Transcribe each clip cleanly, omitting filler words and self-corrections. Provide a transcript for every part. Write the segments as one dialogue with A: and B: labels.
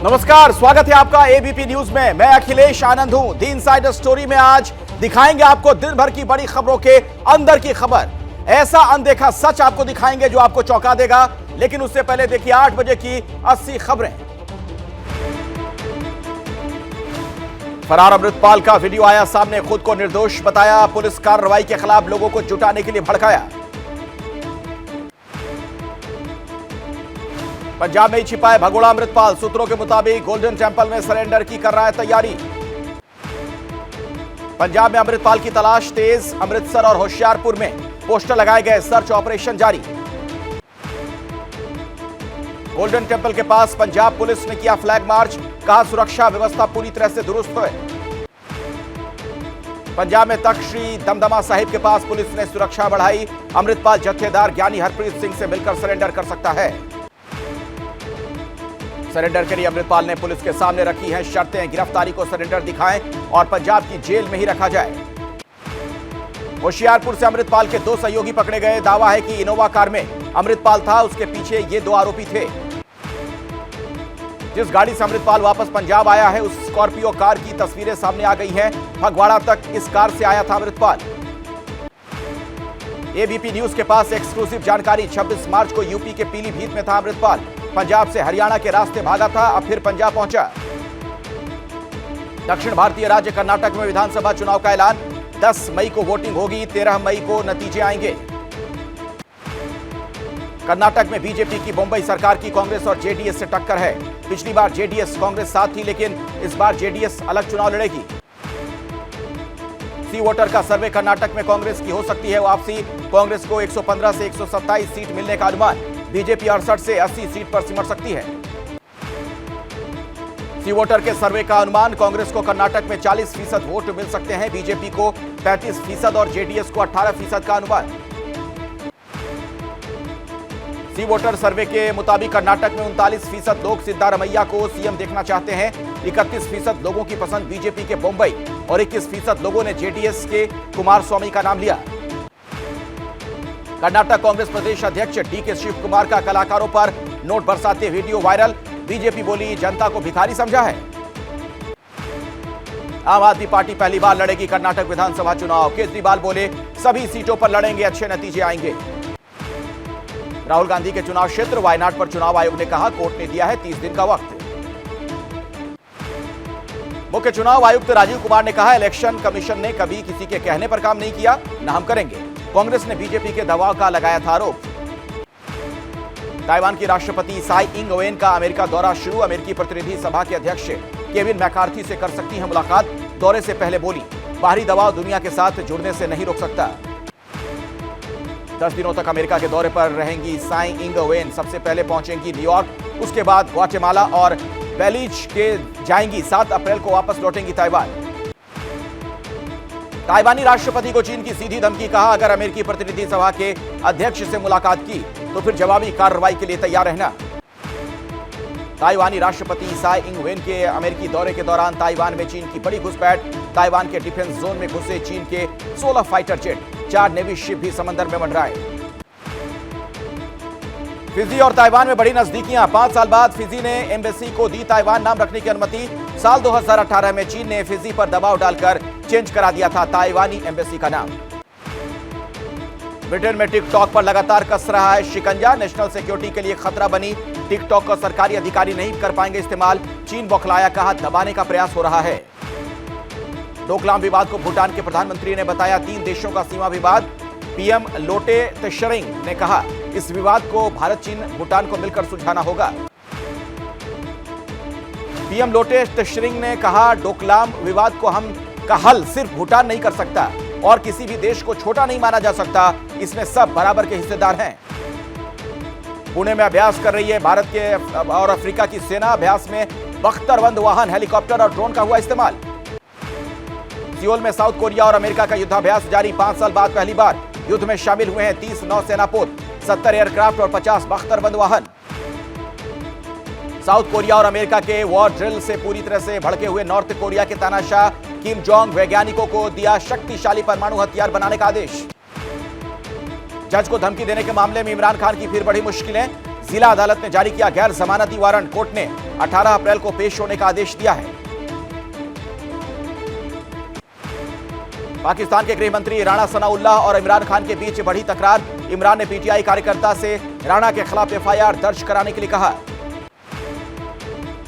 A: नमस्कार, स्वागत है आपका एबीपी न्यूज में। मैं अखिलेश आनंद हूं। द इनसाइडर स्टोरी में आज दिखाएंगे आपको दिन भर की बड़ी खबरों के अंदर की खबर। ऐसा अनदेखा सच आपको दिखाएंगे जो आपको चौंका देगा। लेकिन उससे पहले देखिए 8 बजे की 80 खबरें। फरार अमृतपाल का वीडियो आया सामने, खुद को निर्दोष बताया, पुलिस कार्रवाई के खिलाफ लोगों को जुटाने के लिए भड़काया। पंजाब में ही छिपा है भगोड़ा अमृतपाल, सूत्रों के मुताबिक गोल्डन टेंपल में सरेंडर की कर रहा है तैयारी। पंजाब में अमृतपाल की तलाश तेज, अमृतसर और होशियारपुर में पोस्टर लगाए गए, सर्च ऑपरेशन जारी। गोल्डन टेंपल के पास पंजाब पुलिस ने किया फ्लैग मार्च, कहा सुरक्षा व्यवस्था पूरी तरह से दुरुस्त है। पंजाब में तख्त श्री दमदमा साहिब के पास पुलिस ने सुरक्षा बढ़ाई, अमृतपाल जत्थेदार ज्ञानी हरप्रीत सिंह से मिलकर सरेंडर कर सकता है। सरेंडर के लिए अमृतपाल ने पुलिस के सामने रखी हैं शर्तें, गिरफ्तारी को सरेंडर दिखाएं और पंजाब की जेल में ही रखा जाए। होशियारपुर से अमृतपाल के 2 सहयोगी पकड़े गए, दावा है कि इनोवा कार में अमृतपाल था, उसके पीछे ये 2 आरोपी थे। जिस गाड़ी से अमृतपाल वापस पंजाब आया है उस स्कॉर्पियो कार की तस्वीरें सामने आ गई हैं। फगवाड़ा तक इस कार से आया था अमृतपाल। एबीपी न्यूज के पास एक्सक्लूसिव जानकारी, 26 मार्च को यूपी के पीलीभीत में था अमृतपाल, पंजाब से हरियाणा के रास्ते भागा था, अब फिर पंजाब पहुंचा। दक्षिण भारतीय राज्य कर्नाटक में विधानसभा चुनाव का ऐलान, 10 मई को वोटिंग होगी, 13 मई को नतीजे आएंगे। कर्नाटक में बीजेपी की मुंबई सरकार की कांग्रेस और जेडीएस से टक्कर है। पिछली बार जेडीएस कांग्रेस साथ थी, लेकिन इस बार जेडीएस अलग चुनाव लड़ेगी। सी वोटर का सर्वे, कर्नाटक में कांग्रेस की हो सकती है वापसी, कांग्रेस को 115 से 127 सीट मिलने का अनुमान, बीजेपी 68 से 80 सीट पर सिमट सकती है। सी वोटर के सर्वे का अनुमान, कांग्रेस को कर्नाटक में 40% वोट मिल सकते हैं, बीजेपी को 35% और जेडीएस को 18% का अनुमान। सी वोटर सर्वे के मुताबिक कर्नाटक में 39% लोग सिद्धारमैया को सीएम देखना चाहते हैं, 31% लोगों की पसंद बीजेपी के मुंबई और 21% लोगों ने जेडीएस के कुमारस्वामी का नाम लिया। कर्नाटक कांग्रेस प्रदेश अध्यक्ष डीके शिव कुमार का कलाकारों पर नोट बरसाते वीडियो वायरल, बीजेपी बोली जनता को भिखारी समझा है। आम आदमी पार्टी पहली बार लड़ेगी कर्नाटक विधानसभा चुनाव, केजरीवाल बोले सभी सीटों पर लड़ेंगे, अच्छे नतीजे आएंगे। राहुल गांधी के चुनाव क्षेत्र वायनाड पर चुनाव आयोग ने कहा कोर्ट ने दिया है 30 दिन का वक्त। मुख्य चुनाव आयुक्त राजीव कुमार ने कहा इलेक्शन कमीशन ने कभी किसी के कहने पर काम नहीं किया, न हम करेंगे। कांग्रेस ने बीजेपी के दबाव का लगाया था आरोप। ताइवान की राष्ट्रपति साई इंग वेन का अमेरिका दौरा शुरू, अमेरिकी प्रतिनिधि सभा के अध्यक्ष केविन मैकार्थी से कर सकती है मुलाकात, दौरे से पहले बोली बाहरी दबाव दुनिया के साथ जुड़ने से नहीं रोक सकता। 10 दिनों तक अमेरिका के दौरे पर रहेंगी साई इंग वेन, सबसे पहले पहुंचेंगी न्यूयॉर्क, उसके बाद ग्वाटेमाला और बेलीज के जाएंगी, 7 अप्रैल को वापस लौटेंगी ताइवान। ताइवानी राष्ट्रपति को चीन की सीधी धमकी, कहा अगर अमेरिकी प्रतिनिधि सभा के अध्यक्ष से मुलाकात की तो फिर जवाबी कार्रवाई के लिए तैयार रहना। ताइवानी राष्ट्रपति साई इंग वेन के अमेरिकी दौरे के दौरान ताइवान में चीन की बड़ी घुसपैठ, ताइवान के डिफेंस जोन में घुसे चीन के 16 फाइटर जेट, 4 नेवी शिप भी समंदर में मंडराए। फिजी और ताइवान में बड़ी नजदीकियां, 5 साल बाद फिजी ने एम्बेसी को दी ताइवान नाम रखने की अनुमति। साल 2018 में चीन ने फिजी पर दबाव डालकर चेंज करा दिया था ताइवानी एम्बेसी का नाम। ब्रिटेन में टिकटॉक पर लगातार कस रहा है शिकंजा, नेशनल सिक्योरिटी के लिए खतरा बनी टिकटॉक का सरकारी अधिकारी नहीं कर पाएंगे इस्तेमाल, चीन बौखलाया, कहा दबाने का प्रयास हो रहा है। डोकलाम विवाद को भूटान के प्रधानमंत्री ने बताया 3 देशों का सीमा विवाद, पीएम लोटे त्शेरिंग ने कहा इस विवाद को भारत, चीन, भूटान को मिलकर सुलझाना होगा। पीएम लोटे त्शेरिंग ने कहा डोकलाम विवाद को हम का हल सिर्फ भूटान नहीं कर सकता और किसी भी देश को छोटा नहीं माना जा सकता, इसमें सब बराबर के हिस्सेदार हैं। पुणे में अभ्यास कर रही है भारत के और अफ्रीका की सेना, अभ्यास में बख्तरबंद वाहन, हेलीकॉप्टर और ड्रोन का हुआ इस्तेमाल। सियोल में साउथ कोरिया और अमेरिका का युद्धाभ्यास जारी, 5 साल बाद पहली बार युद्ध में शामिल हुए हैं 30 नौसेना पोत, 70 एयरक्राफ्ट और 50 बख्तरबंद वाहन। साउथ कोरिया और अमेरिका के वॉर ड्रिल से पूरी तरह से भड़के हुए नॉर्थ कोरिया के तानाशाह किम जोंग वैज्ञानिकों को दिया शक्तिशाली परमाणु हथियार बनाने का आदेश। जज को धमकी देने के मामले में इमरान खान की फिर बढ़ी मुश्किलें, जिला अदालत ने जारी किया गैर जमानती वारंट। कोर्ट ने 18 अप्रैल को पेश होने का आदेश दिया है। पाकिस्तान के गृह मंत्री राणा सनाउल्लाह और इमरान खान के बीच बढ़ी तकरार। इमरान ने पीटीआई कार्यकर्ता से राणा के खिलाफ एफआईआर दर्ज कराने के लिए कहा।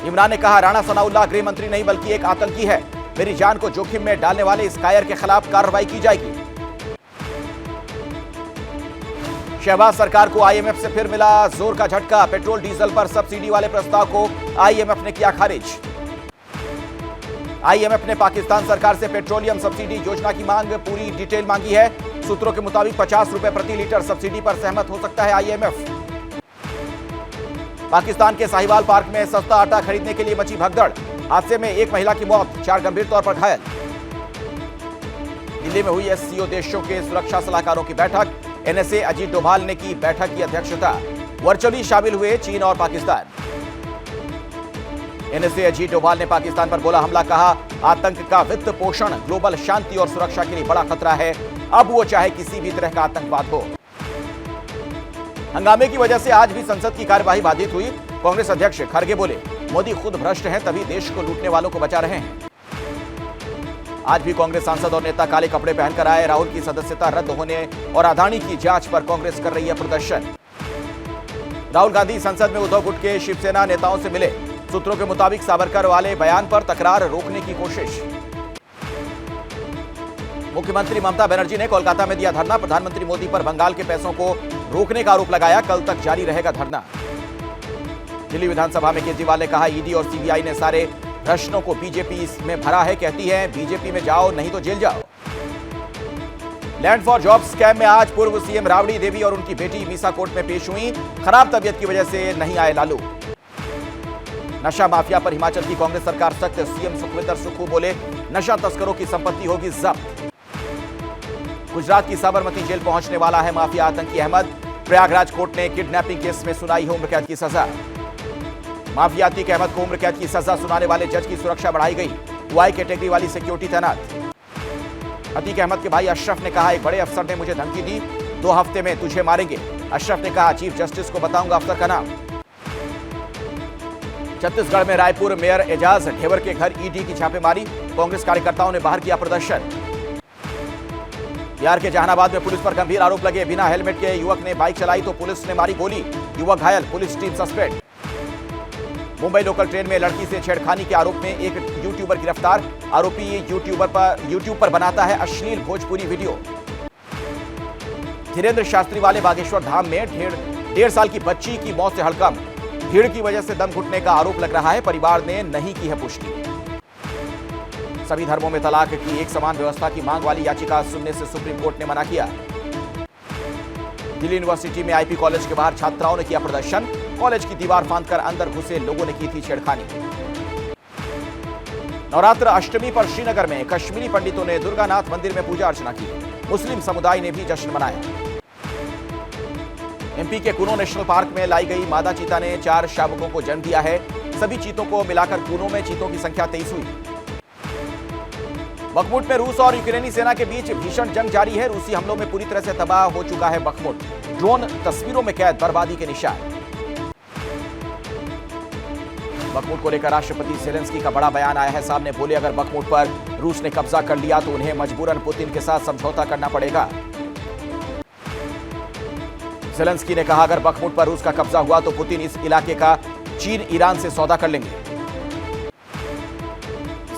A: इमरान ने कहा, राणा सनाउल्लाह गृह मंत्री नहीं बल्कि एक आतंकी है। मेरी जान को जोखिम में डालने वाले इस कायर के खिलाफ कार्रवाई की जाएगी। शहबाज सरकार को आईएमएफ से फिर मिला जोर का झटका। पेट्रोल डीजल पर सब्सिडी वाले प्रस्ताव को आईएमएफ ने किया खारिज। आईएमएफ ने पाकिस्तान सरकार से पेट्रोलियम सब्सिडी योजना की मांग पूरी डिटेल मांगी है। सूत्रों के मुताबिक 50 रुपए प्रति लीटर सब्सिडी पर सहमत हो सकता है आईएमएफ। पाकिस्तान के साहिवाल पार्क में सस्ता आटा खरीदने के लिए मची भगदड़। हादसे में एक महिला की मौत, 4 गंभीर तौर पर घायल। दिल्ली में हुई एससीओ देशों के सुरक्षा सलाहकारों की बैठक। एनएसए अजीत डोभाल ने की बैठक की अध्यक्षता। वर्चुअली शामिल हुए चीन और पाकिस्तान। एनएसए अजीत डोभाल ने पाकिस्तान पर बोला हमला, कहा आतंक का वित्त पोषण ग्लोबल शांति और सुरक्षा के लिए बड़ा खतरा है, अब वो चाहे किसी भी तरह का आतंकवाद हो। हंगामे की वजह से आज भी संसद की कार्यवाही बाधित हुई। कांग्रेस अध्यक्ष खड़गे बोले, मोदी खुद भ्रष्ट हैं तभी देश को लूटने वालों को बचा रहे हैं। आज भी कांग्रेस सांसद और नेता काले कपड़े पहनकर आए। राहुल की सदस्यता रद्द होने और अदानी की जांच पर कांग्रेस कर रही है प्रदर्शन। राहुल गांधी संसद में उद्धव गुट के शिवसेना नेताओं से मिले। सूत्रों के मुताबिक सावरकर वाले बयान पर तकरार रोकने की कोशिश। मुख्यमंत्री ममता बनर्जी ने कोलकाता में दिया धरना। प्रधानमंत्री मोदी पर बंगाल के पैसों को रोकने का आरोप लगाया। कल तक जारी रहेगा धरना। दिल्ली विधानसभा में केजरीवाल ने कहा, ईडी और सीबीआई ने सारे प्रश्नों को बीजेपी में भरा है। कहती है बीजेपी में जाओ नहीं तो जेल जाओ। लैंड फॉर जॉब स्कैम में आज पूर्व सीएम राबड़ी देवी और उनकी बेटी मीसा कोर्ट में पेश हुई। खराब तबीयत की वजह से नहीं आए लालू। नशा माफिया पर हिमाचल की कांग्रेस सरकार सख्त। सीएम सुखविंदर सुक्खू बोले, नशा तस्करों की संपत्ति होगी जब्त। गुजरात की साबरमती जेल पहुंचने वाला है माफिया आतंकी अहमद। प्रयागराज कोर्ट ने किडनैपिंग केस में सुनाई है उम्र कैद की सजा। माफिया आतंकी अहमद को उम्र कैद की सजा सुनाने वाले जज की सुरक्षा बढ़ाई गई। वाई कैटेगरी वाली सिक्योरिटी तैनात। अतीक अहमद के भाई अशरफ ने कहा, एक बड़े अफसर ने मुझे धमकी दी, 2 हफ्ते में तुझे मारेंगे। अशरफ ने कहा, चीफ जस्टिस को बताऊंगा अफसर का नाम। छत्तीसगढ़ में रायपुर मेयर एजाज ढेवर के घर ईडी की छापेमारी। कांग्रेस कार्यकर्ताओं ने बाहर किया प्रदर्शन। बिहार के जहानाबाद में पुलिस पर गंभीर आरोप लगे। बिना हेलमेट के युवक ने बाइक चलाई तो पुलिस ने मारी गोली। युवक घायल, police team suspend. Mumbai local train में लड़की से छेड़खानी के आरोप में एक यूट्यूबर गिरफ्तार। आरोपी यूट्यूब पर बनाता है अश्लील भोजपुरी वीडियो। धीरेन्द्र शास्त्री वाले बागेश्वर धाम में 1.5 साल की बच्ची की मौत से हड़कंप। भीड़ की वजह से दम घुटने का आरोप लग रहा है। परिवार ने नहीं की है पुष्टि। सभी धर्मों में तलाक की एक समान व्यवस्था की मांग वाली याचिका सुनने से सुप्रीम कोर्ट ने मना किया। दिल्ली यूनिवर्सिटी में आईपी कॉलेज के बाहर छात्राओं ने किया प्रदर्शन। कॉलेज की दीवार फांदकर अंदर घुसे लोगों ने की थी छेड़खानी। नवरात्र अष्टमी पर श्रीनगर में कश्मीरी पंडितों ने दुर्गानाथ मंदिर में पूजा अर्चना की। मुस्लिम समुदाय ने भी जश्न मनाया। एमपी के कुनो नेशनल पार्क में लाई गई मादा चीता ने 4 शावकों को जन्म दिया है। सभी चीतों को मिलाकर कुनो में चीतों की संख्या 23 हुई। बखमुट में रूस और यूक्रेनी सेना के बीच भीषण जंग जारी है। रूसी हमलों में पूरी तरह से तबाह हो चुका है बखमुट। ड्रोन तस्वीरों में कैद बर्बादी के निशान। बखमुट को लेकर राष्ट्रपति ज़ेलेंस्की का बड़ा बयान आया है सामने। बोले, अगर बखमुट पर रूस ने कब्जा कर लिया तो उन्हें मजबूरन पुतिन के साथ समझौता करना पड़ेगा। ज़ेलेंस्की ने कहा, अगर बखमुट पर रूस का कब्जा हुआ तो पुतिन इस इलाके का चीन ईरान से सौदा कर लेंगे।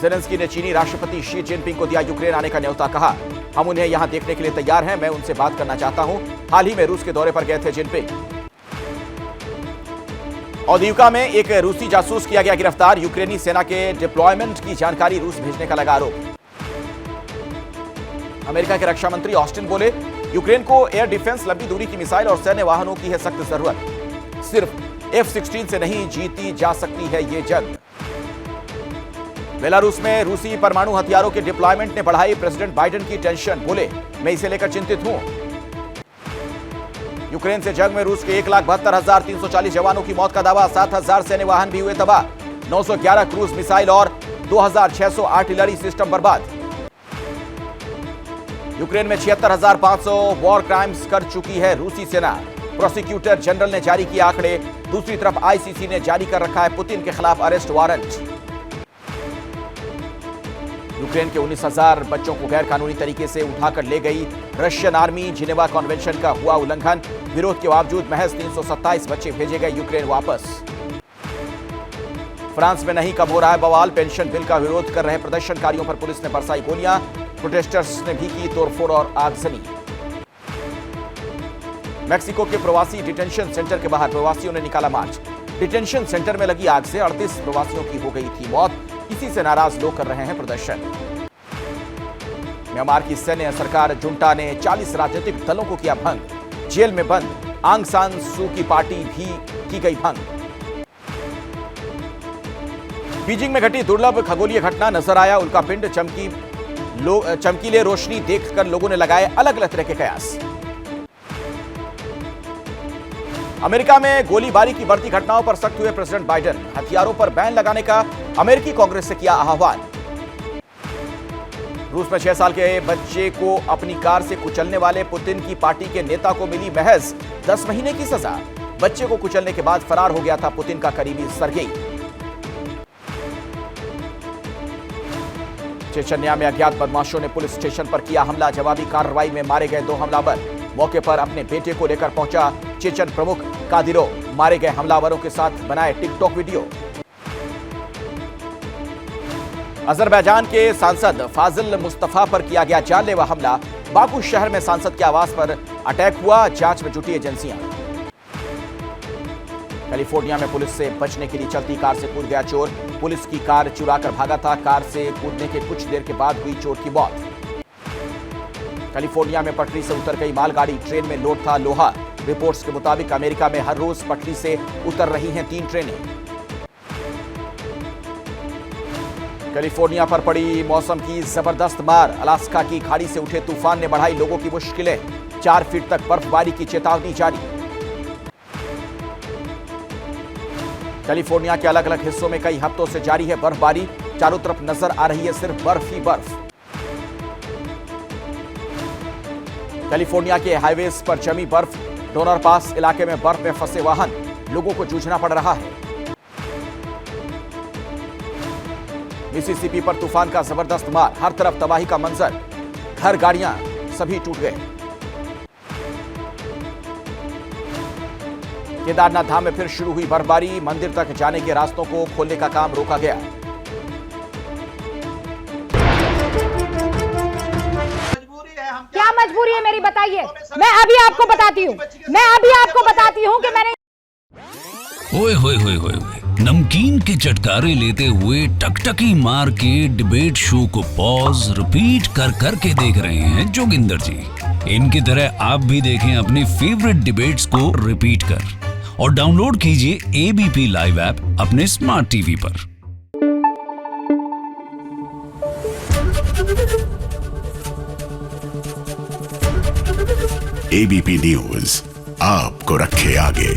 A: ज़ेलेंस्की ने चीनी राष्ट्रपति शी जिनपिंग को दिया यूक्रेन आने का न्योता। कहा, हम उन्हें यहां देखने के लिए तैयार हैं, मैं उनसे बात करना चाहता हूं। हाल ही में रूस के दौरे पर गए थे जिनपिंग। औद्योगिका में एक रूसी जासूस किया गया गिरफ्तार। यूक्रेनी सेना के डिप्लॉयमेंट की जानकारी रूस भेजने का लगा आरोप। अमेरिका के रक्षा मंत्री ऑस्टिन बोले, यूक्रेन को एयर डिफेंस, लंबी दूरी की मिसाइल और सैन्य वाहनों की है सख्त जरूरत। सिर्फ F-16 से नहीं जीती जा सकती है ये जंग। बेलारूस में रूसी परमाणु हथियारों के डिप्लॉयमेंट ने बढ़ाई प्रेसिडेंट बाइडेन की टेंशन। बोले, मैं इसे लेकर चिंतित हूं। यूक्रेन से जंग में रूस के 1,72,340 जवानों की मौत का दावा। 7,000 सैन्य वाहन भी हुए तबाह। 911 क्रूज मिसाइल और 2,600 आर्टिलरी सिस्टम बर्बाद। यूक्रेन में 76,500 वॉर क्राइम्स कर चुकी है रूसी सेना। प्रोसिक्यूटर जनरल ने जारी किए आंकड़े। दूसरी तरफ आईसीसी ने जारी कर रखा है पुतिन के खिलाफ अरेस्ट वारंट। यूक्रेन के 19,000 बच्चों को गैर कानूनी तरीके से उठाकर ले गई रशियन आर्मी। जिनेवा कन्वेंशन का हुआ उल्लंघन, विरोध के बावजूद महज 327 बच्चे भेजे गए यूक्रेन वापस। फ्रांस में नहीं कम हो रहा है बवाल, पेंशन बिल का विरोध कर रहे प्रदर्शनकारियों पर पुलिस ने बरसाई गोलियां। प्रोटेस्टर्स ने भी की तोड़फोड़ और आगजनी। मैक्सिको के प्रवासी डिटेंशन सेंटर के बाहर प्रवासियों ने निकाला मार्च। डिटेंशन सेंटर में लगी आग से 38 प्रवासियों की हो गई थी मौत। इसी से नाराज लोग कर रहे हैं प्रदर्शन। म्यांमार की सैन्य सरकार जुंटा ने 40 राजनीतिक दलों को किया भंग। जेल में बंद आंग सान सू की पार्टी भी की गई भंग। बीजिंग में घटी दुर्लभ खगोलीय घटना, नजर आया उल्कापिंड। चमकीले रोशनी देखकर लोगों ने लगाए अलग अलग तरह के कयास। अमेरिका में गोलीबारी की बढ़ती घटनाओं पर सख्त हुए प्रेसिडेंट बाइडेन। हथियारों पर बैन लगाने का अमेरिकी कांग्रेस से किया आह्वान। रूस में 6 साल के बच्चे को अपनी कार से कुचलने वाले पुतिन की पार्टी के नेता को मिली महज 10 महीने की सजा। बच्चे को कुचलने के बाद फरार हो गया था पुतिन का करीबी सरगेई। चेचन्या में अज्ञात बदमाशों ने पुलिस स्टेशन पर किया हमला। जवाबी कार्रवाई में मारे गए 2 हमलावर। मौके पर अपने बेटे को लेकर पहुंचा चेचन प्रमुख कादिरोव। मारे गए हमलावरों के साथ बनाए टिकटॉक वीडियो। अजरबैजान के सांसद फाजिल मुस्तफा पर किया गया जानलेवा हमला। बाकू शहर में सांसद के आवास पर अटैक हुआ, जांच में जुटी एजेंसियां। कैलिफोर्निया में पुलिस से बचने के लिए चलती कार से कूद गया चोर। पुलिस की कार चुराकर भागा था। कार से कूदने के कुछ देर के बाद हुई चोर की मौत। कैलिफोर्निया में पटरी से उतर गई मालगाड़ी। ट्रेन में लोड था लोहा। रिपोर्ट्स के मुताबिक अमेरिका में हर रोज पटरी से उतर रही हैं 3 ट्रेनें। कैलिफोर्निया पर पड़ी मौसम की जबरदस्त मार। अलास्का की खाड़ी से उठे तूफान ने बढ़ाई लोगों की मुश्किलें। 4 फीट तक बर्फबारी की चेतावनी जारी। कैलिफोर्निया के अलग अलग हिस्सों में कई हफ्तों से जारी है बर्फबारी। चारों तरफ नजर आ रही है सिर्फ बर्फ ही बर्फ। कैलिफोर्निया के हाईवेज पर जमी बर्फ। डोनर पास इलाके में बर्फ में फंसे वाहन, लोगों को जूझना पड़ रहा है। मिसिसिपी पर तूफान का जबरदस्त मार। हर तरफ तबाही का मंजर। घर, गाड़ियां सभी टूट गए। केदारनाथ धाम में फिर शुरू हुई बर्फबारी। मंदिर तक जाने के रास्तों को खोलने का काम रोका गया।
B: क्या मजबूरी है मेरी, बताइए। मैं अभी आपको बताती हूँ कि मैंने
C: ओए होए होए होए नमकीन के चटकारे लेते हुए टकटकी मार के डिबेट शो को पॉज रिपीट कर करके देख रहे हैं जोगिंदर जी। इनकी तरह आप भी देखें अपनी फेवरेट डिबेट्स को रिपीट कर और डाउनलोड कीजिए एबीपी लाइव ऐप अपने स्मार्ट टीवी पर।
D: एबीपी न्यूज आपको रखे आगे।